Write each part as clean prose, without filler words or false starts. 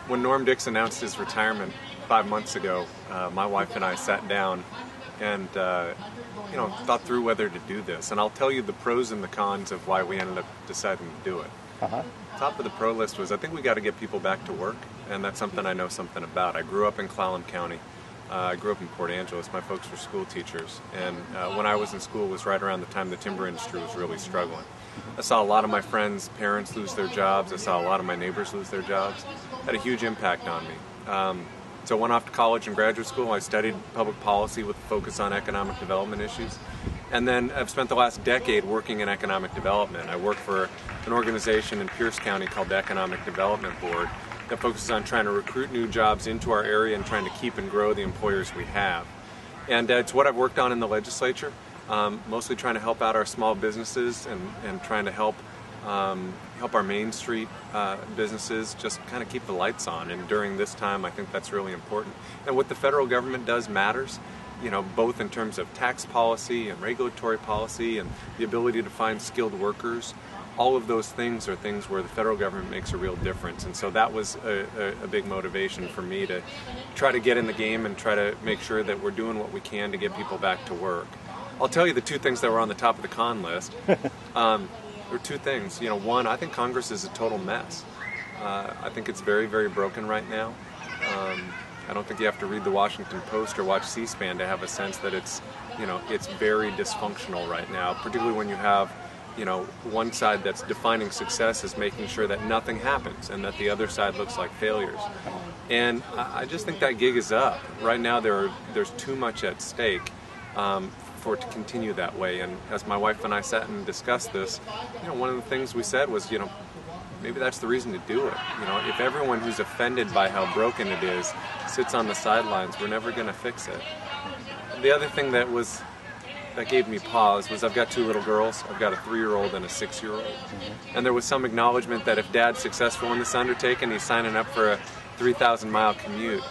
When Norm Dix announced his retirement 5 months ago, my wife and I sat down and thought through whether to do this. And I'll tell you the pros and the cons of why we ended up deciding to do it. Top of the pro list was I think we got to get people back to work, and that's something I know something about. I grew up in Clallam County. I grew up in Port Angeles. My folks were school teachers, and when I was in school was right around the time the timber industry was really struggling. I saw a lot of my friends' parents lose their jobs. I saw a lot of my neighbors lose their jobs. It had a huge impact on me. So I went off to college and graduate school. I studied public policy with a focus on economic development issues. And then I've spent the last decade working in economic development. I work for an organization in Pierce County called the Economic Development Board that focuses on trying to recruit new jobs into our area and trying to keep and grow the employers we have. And it's what I've worked on in the legislature, mostly trying to help out our small businesses and trying to help our Main Street businesses just kind of keep the lights on. And during this time, I think that's really important. And what the federal government does matters, both in terms of tax policy and regulatory policy and the ability to find skilled workers. All of those things are things where the federal government makes a real difference. And so that was a big motivation for me to try to get in the game and try to make sure that we're doing what we can to get people back to work. I'll tell you the two things that were on the top of the con list. There are two things. One, I think Congress is a total mess. I think it's very, very broken right now. I don't think you have to read the Washington Post or watch C-SPAN to have a sense that it's very dysfunctional right now, particularly when you have one side that's defining success as making sure that nothing happens and that the other side looks like failures. And I just think that gig is up. Right now there's too much at stake for it to continue that way. And as my wife and I sat and discussed this, one of the things we said was, maybe that's the reason to do it. If everyone who's offended by how broken it is sits on the sidelines, we're never going to fix it. The other thing that gave me pause was I've got two little girls. I've got a 3-year-old and a 6-year-old. And there was some acknowledgement that if Dad's successful in this undertaking, he's signing up for a 3,000-mile commute.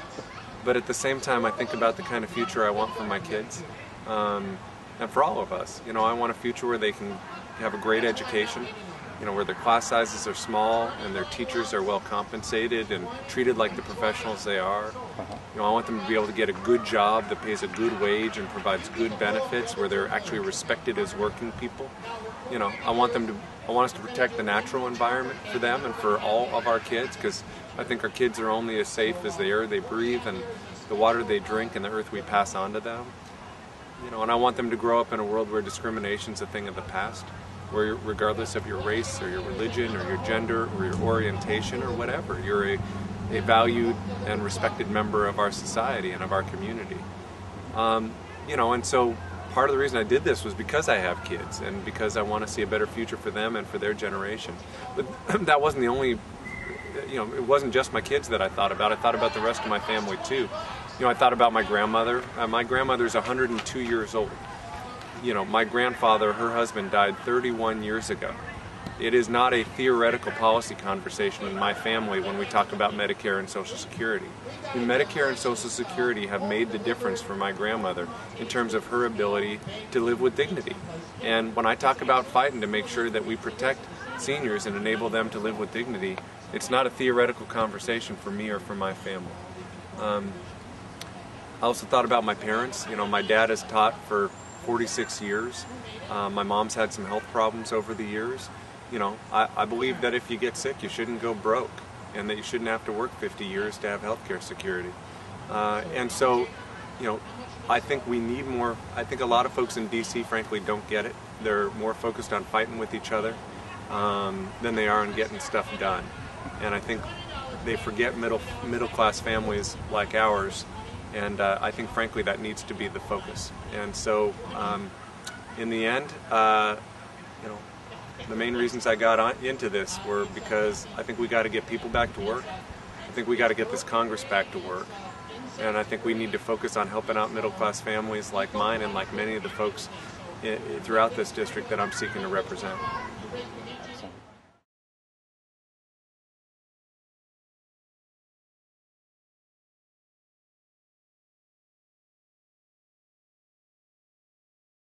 But at the same time, I think about the kind of future I want for my kids and for all of us. I want a future where they can have a great education, where their class sizes are small and their teachers are well compensated and treated like the professionals they are. I want them to be able to get a good job that pays a good wage and provides good benefits, where they're actually respected as working people. I want us to protect the natural environment for them and for all of our kids, because I think our kids are only as safe as the air they breathe and the water they drink and the earth we pass on to them. And I want them to grow up in a world where discrimination's a thing of the past, where regardless of your race or your religion or your gender or your orientation or whatever, you're a valued and respected member of our society and of our community. And so part of the reason I did this was because I have kids and because I want to see a better future for them and for their generation. But that wasn't the only, it wasn't just my kids that I thought about. I thought about the rest of my family too. I thought about my grandmother. My grandmother's 102 years old. My grandfather, her husband, died 31 years ago. It is not a theoretical policy conversation in my family when we talk about Medicare and Social Security. Medicare and Social Security have made the difference for my grandmother in terms of her ability to live with dignity. And when I talk about fighting to make sure that we protect seniors and enable them to live with dignity, it's not a theoretical conversation for me or for my family. I also thought about my parents. My dad has taught for 46 years. My mom's had some health problems over the years. I believe that if you get sick, you shouldn't go broke, and that you shouldn't have to work 50 years to have health care security. And so, I think we need more. I think a lot of folks in D.C., frankly, don't get it. They're more focused on fighting with each other than they are on getting stuff done. And I think they forget middle-class families like ours. And I think, frankly, that needs to be the focus. And so, in the end, the main reasons I got into this were because I think we got to get people back to work. I think we got to get this Congress back to work. And I think we need to focus on helping out middle-class families like mine and like many of the folks throughout this district that I'm seeking to represent.